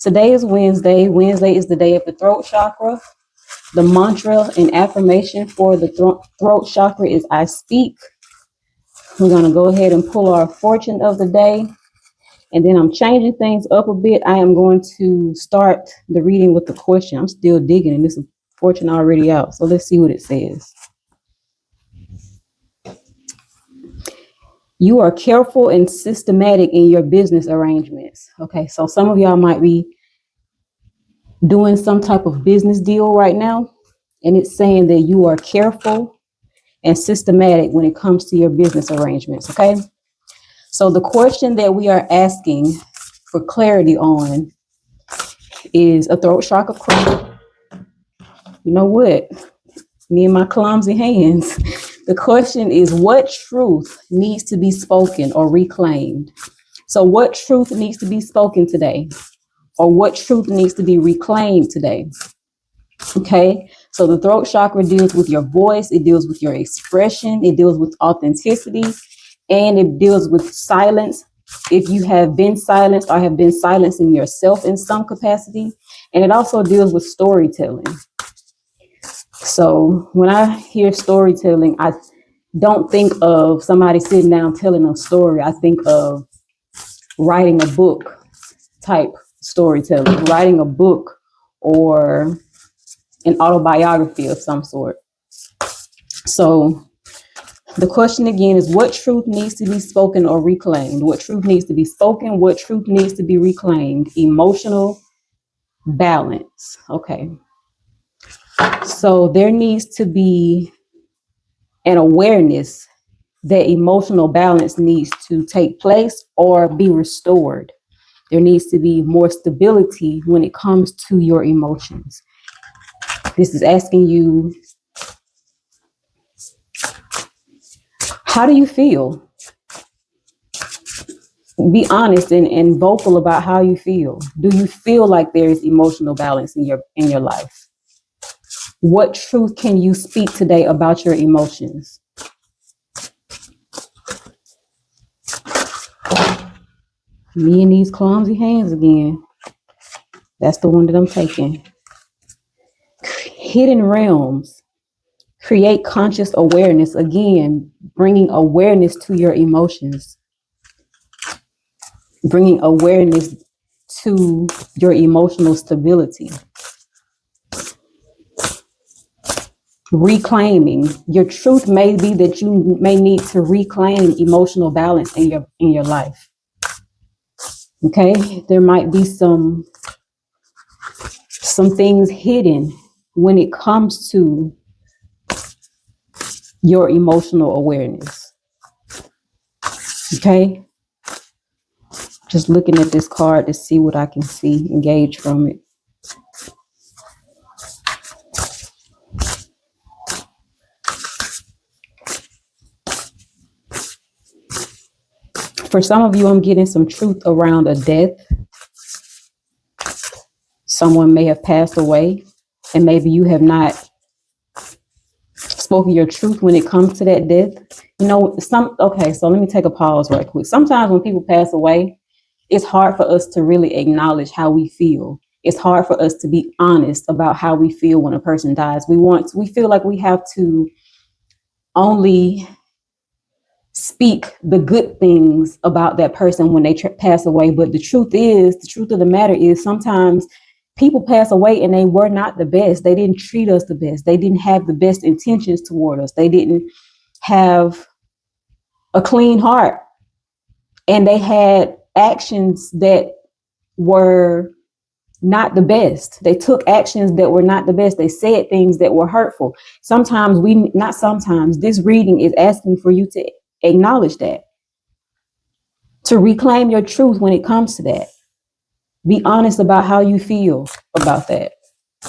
Today is Wednesday. Wednesday is the day of the throat chakra. The mantra and affirmation for the throat chakra is I speak. We're going to go ahead and pull our fortune of the day. And then I'm changing things up a bit. I am going to start the reading with the question. I'm still digging, and this is fortune already out. So let's see what it says. You are careful and systematic in your business arrangements. Okay, so some of y'all might be doing some type of business deal right now, and it's saying that you are careful and systematic when it comes to your business arrangements. Okay, so the question that we are asking for clarity on is a throat chakra question. You know what? Me and my clumsy hands. The question is, what truth needs to be spoken or reclaimed? So what truth needs to be spoken today? Or what truth needs to be reclaimed today? Okay, so the throat chakra deals with your voice, it deals with your expression, it deals with authenticity, and it deals with silence. If you have been silenced or have been silencing yourself in some capacity, and it also deals with storytelling. So when I hear storytelling, I don't think of somebody sitting down telling a story. I think of writing a book type storytelling, writing a book or an autobiography of some sort. So the question again is, what truth needs to be spoken or reclaimed? What truth needs to be spoken? What truth needs to be reclaimed? Emotional balance. Okay. So there needs to be an awareness that emotional balance needs to take place or be restored. There needs to be more stability when it comes to your emotions. This is asking you, how do you feel? Be honest and vocal about how you feel. Do you feel like there is emotional balance in your life? What truth can you speak today about your emotions? Me and these clumsy hands again. That's the one that I'm taking. Hidden realms. Create conscious awareness. Again, bringing awareness to your emotions. Bringing awareness to your emotional stability. Reclaiming. Your truth may be that you may need to reclaim emotional balance in your life. Okay, there might be some things hidden when it comes to your emotional awareness. Okay, just looking at this card to see what I can see, engage from it. For some of you, I'm getting some truth around a death. Someone may have passed away, and maybe you have not spoken your truth when it comes to that death. You know, okay, so let me take a pause right quick. Sometimes when people pass away, it's hard for us to really acknowledge how we feel. It's hard for us to be honest about how we feel when a person dies. We feel like we have to only speak the good things about that person when they pass away. But the truth of the matter is sometimes people pass away and they were not the best. They didn't treat us the best. They didn't have the best intentions toward us. They didn't have a clean heart. And they had actions that were not the best. They took actions that were not the best. They said things that were hurtful. This reading is asking for you to acknowledge that, to reclaim your truth when it comes to that. Be honest about how you feel about that.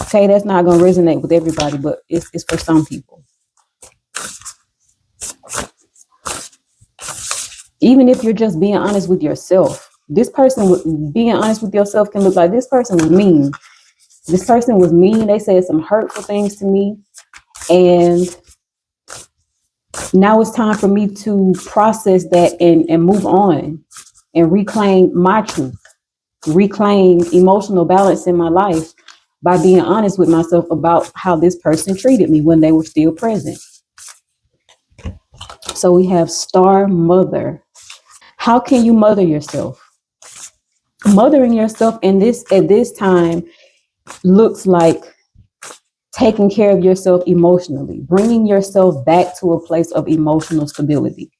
Okay, that's not going to resonate with everybody, but it's for some people. Even if you're just being honest with yourself, being honest with yourself can look like, this person was mean. This person was mean. They said some hurtful things to me. And now it's time for me to process that and move on and reclaim my truth. reclaim emotional balance in my life by being honest with myself about how this person treated me when they were still present. So we have star mother. How can you mother yourself? Mothering yourself at this time looks like taking care of yourself emotionally, bringing yourself back to a place of emotional stability,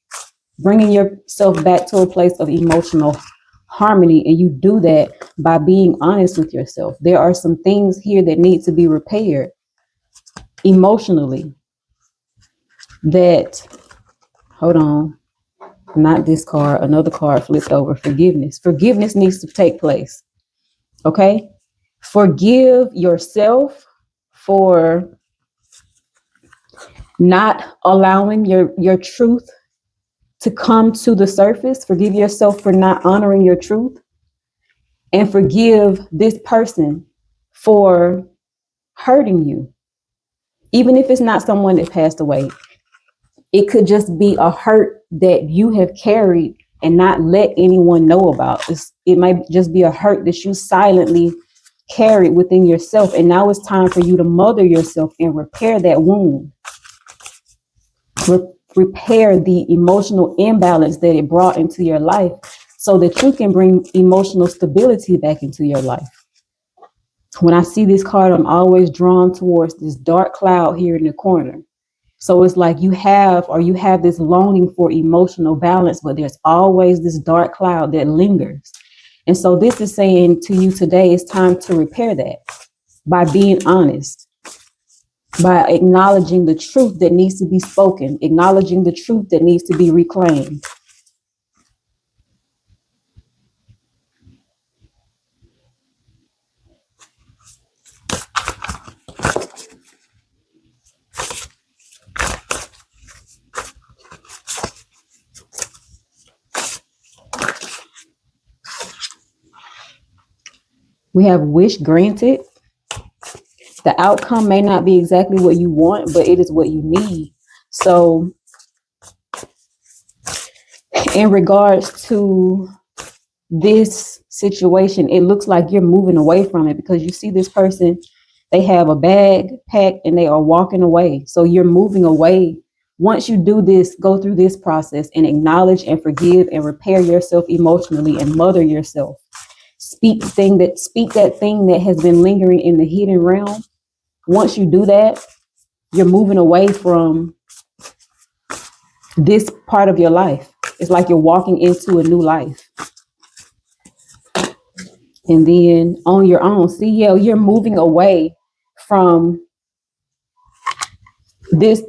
bringing yourself back to a place of emotional harmony. And you do that by being honest with yourself. There are some things here that need to be repaired emotionally. That, hold on, not this card, another card flipped over. Forgiveness. Forgiveness needs to take place. Okay? Forgive yourself for not allowing your truth to come to the surface. Forgive yourself for not honoring your truth. And forgive this person for hurting you. Even if it's not someone that passed away, it could just be a hurt that you have carried and not let anyone know about. It might just be a hurt that you silently carried within yourself. And now it's time for you to mother yourself and repair that wound. Repair the emotional imbalance that it brought into your life so that you can bring emotional stability back into your life. When I see this card, I'm always drawn towards this dark cloud here in the corner. So it's like you have this longing for emotional balance, but there's always this dark cloud that lingers. And so this is saying to you today, it's time to repair that by being honest, by acknowledging the truth that needs to be spoken, acknowledging the truth that needs to be reclaimed. We have wish granted. The outcome may not be exactly what you want, but it is what you need. So in regards to this situation, it looks like you're moving away from it because you see this person, they have a bag packed and they are walking away. So you're moving away. Once you do this, go through this process and acknowledge and forgive and repair yourself emotionally and mother yourself. Speak that thing that has been lingering in the hidden realm. Once you do that, you're moving away from this part of your life. It's like you're walking into a new life. And then on your own, you're moving away from this,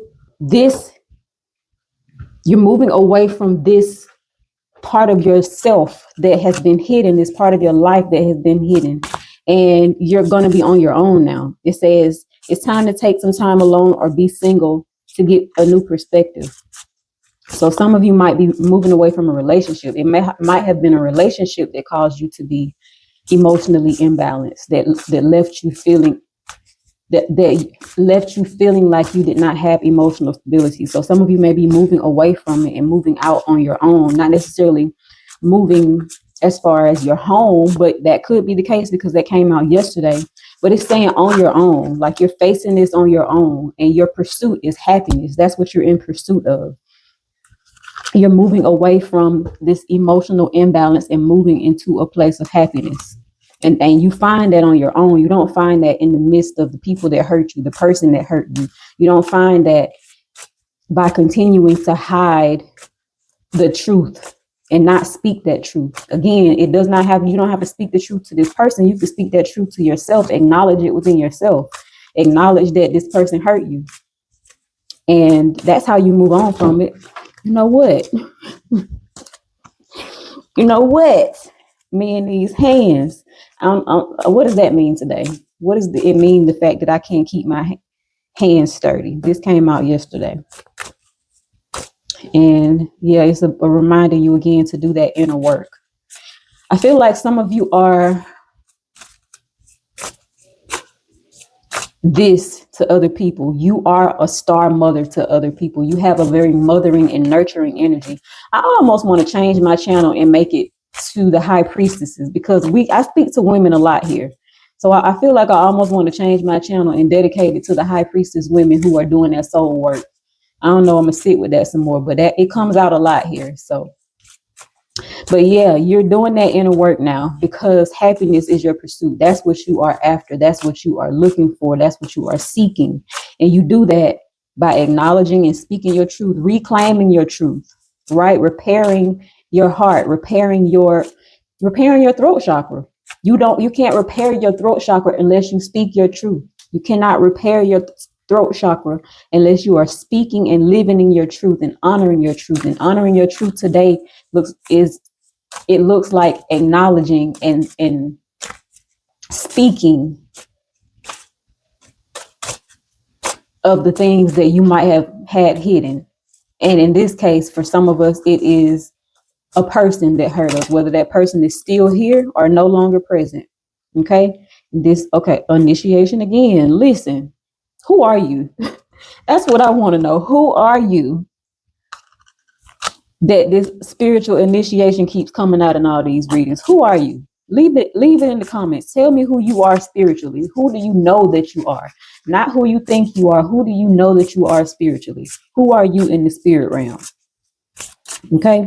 you're moving away from this part of yourself that has been hidden, this part of your life that has been hidden. And you're going to be on your own now. It says it's time to take some time alone or be single to get a new perspective. So some of you might be moving away from a relationship. It might have been a relationship that caused you to be emotionally imbalanced, that left you feeling like you did not have emotional stability. So some of you may be moving away from it and moving out on your own, not necessarily moving as far as your home, but that could be the case because that came out yesterday. But it's saying on your own, like you're facing this on your own, and your pursuit is happiness. That's what you're in pursuit of. You're moving away from this emotional imbalance and moving into a place of happiness. And you find that on your own. You don't find that in the midst of the people that hurt you, the person that hurt you. You don't find that by continuing to hide the truth and not speak that truth. Again, you don't have to speak the truth to this person. You can speak that truth to yourself, acknowledge it within yourself, acknowledge that this person hurt you. And that's how you move on from it. You know what? Me and these hands. What does that mean today? What does it mean, the fact that I can't keep my hands sturdy? This came out yesterday. And yeah, it's a reminder you again to do that inner work. I feel like some of you are this to other people. You are a star mother to other people. You have a very mothering and nurturing energy. I almost want to change my channel and make it to the high priestesses, because I speak to women a lot here. So I feel like I almost want to change my channel and dedicate it to the high priestess women who are doing that soul work. I don't know, I'm gonna sit with that some more, but that it comes out a lot here. So, but yeah, you're doing that inner work now because happiness is your pursuit. That's what you are after. That's what you are looking for. That's what you are seeking. And you do that by acknowledging and speaking your truth, reclaiming your truth, right? Repairing your heart, repairing your throat chakra. You can't repair your throat chakra unless you speak your truth. You cannot repair your throat chakra unless you are speaking and living in your truth and honoring your truth. And honoring your truth today looks like acknowledging and speaking of the things that you might have had hidden. And in this case, for some of us, it is a person that hurt us, whether that person is still here or no longer present. Okay. Initiation again. Listen, who are you? That's what I want to know. Who are you that this spiritual initiation keeps coming out in all these readings? Who are you? Leave it in the comments. Tell me who you are spiritually. Who do you know that you are? Not who you think you are. Who do you know that you are spiritually? Who are you in the spirit realm? Okay.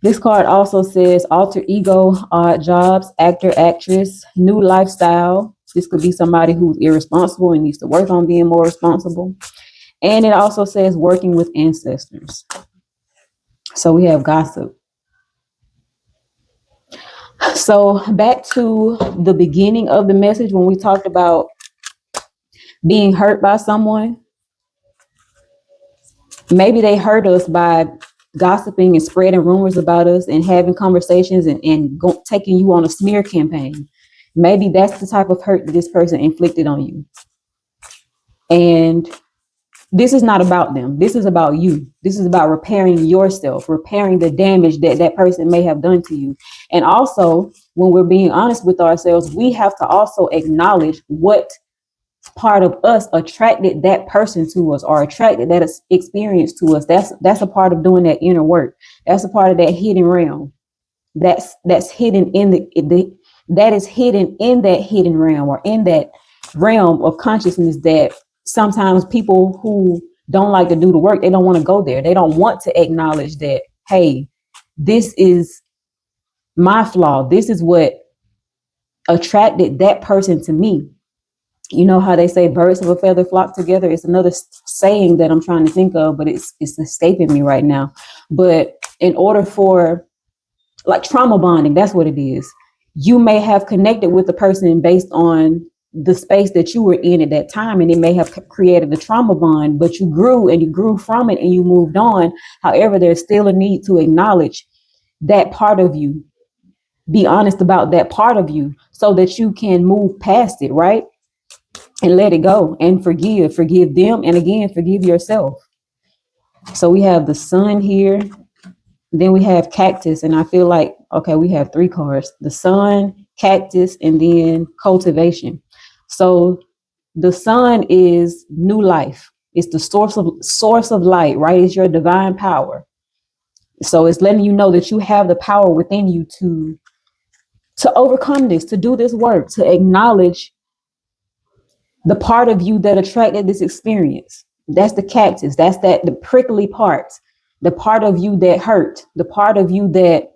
This card also says alter ego, odd jobs, actor, actress, new lifestyle. This could be somebody who's irresponsible and needs to work on being more responsible. And it also says working with ancestors. So we have gossip. So back to the beginning of the message when we talked about being hurt by someone. Maybe they hurt us by gossiping and spreading rumors about us and having conversations and taking you on a smear campaign. Maybe that's the type of hurt that this person inflicted on you. And this is not about them. This is about you. This is about repairing yourself, repairing the damage that that person may have done to you. And also, when we're being honest with ourselves, we have to also acknowledge what part of us attracted that person to us or attracted that experience to us. That's a part of doing that inner work. That's a part of that hidden realm. That's hidden in that is hidden in that hidden realm or in that realm of consciousness that sometimes people who don't like to do the work, they don't want to go there. They don't want to acknowledge that, hey, this is my flaw. This is what attracted that person to me. You know how they say birds of a feather flock together? It's another saying that I'm trying to think of, but it's escaping me right now. But in order for like trauma bonding, that's what it is. You may have connected with the person based on the space that you were in at that time, and it may have created a trauma bond, but you grew from it and you moved on. However, there's still a need to acknowledge that part of you. Be honest about that part of you so that you can move past it, right? And let it go and forgive them. And again, forgive yourself. So we have the sun here. Then we have cactus. And I feel like, okay, we have 3 cards, the sun, cactus, and then cultivation. So the sun is new life. It's the source of light, right? It's your divine power. So it's letting you know that you have the power within you to overcome this, to do this work, to acknowledge the part of you that attracted this experience. That's the cactus. That's the prickly part, the part of you that hurt, the part of you that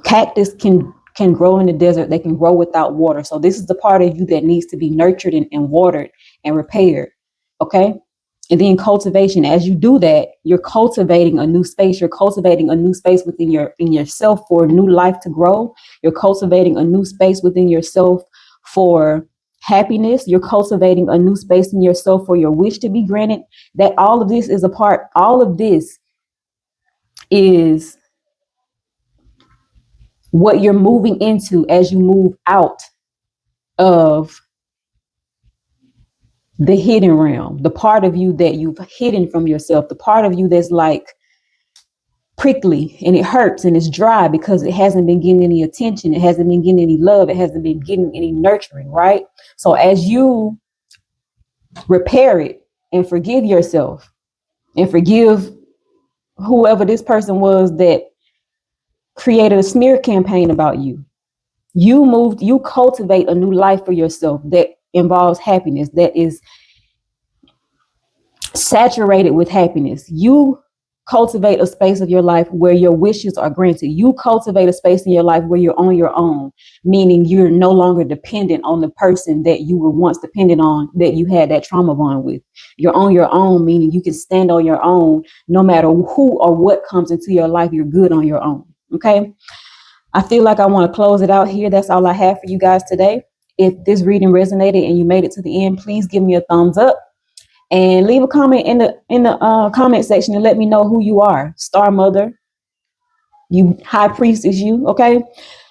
cactus can grow in the desert. They can grow without water. So this is the part of you that needs to be nurtured and watered and repaired. Okay. And then cultivation, as you do that, you're cultivating a new space. You're cultivating a new space within yourself for new life to grow. You're cultivating a new space within yourself for happiness. You're cultivating a new space in yourself for your wish to be granted. That all of this is all of this is what you're moving into as you move out of the hidden realm, the part of you that you've hidden from yourself, the part of you that's like prickly and it hurts and it's dry because it hasn't been getting any attention. It hasn't been getting any love. It hasn't been getting any nurturing, right? So as you repair it and forgive yourself and forgive whoever this person was that created a smear campaign about you. You cultivate a new life for yourself that involves happiness, that is saturated with happiness. You cultivate a space of your life where your wishes are granted. You cultivate a space in your life where you're on your own, meaning you're no longer dependent on the person that you were once dependent on, that you had that trauma bond with. You're on your own, meaning you can stand on your own no matter who or what comes into your life. You're good on your own. Okay. I feel like I want to close it out here. That's all I have for you guys today. If this reading resonated and you made it to the end, please give me a thumbs up and leave a comment in the comment section and let me know who you are. Star Mother, you high priestess, you. Okay.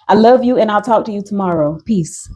I love you and I'll talk to you tomorrow. Peace.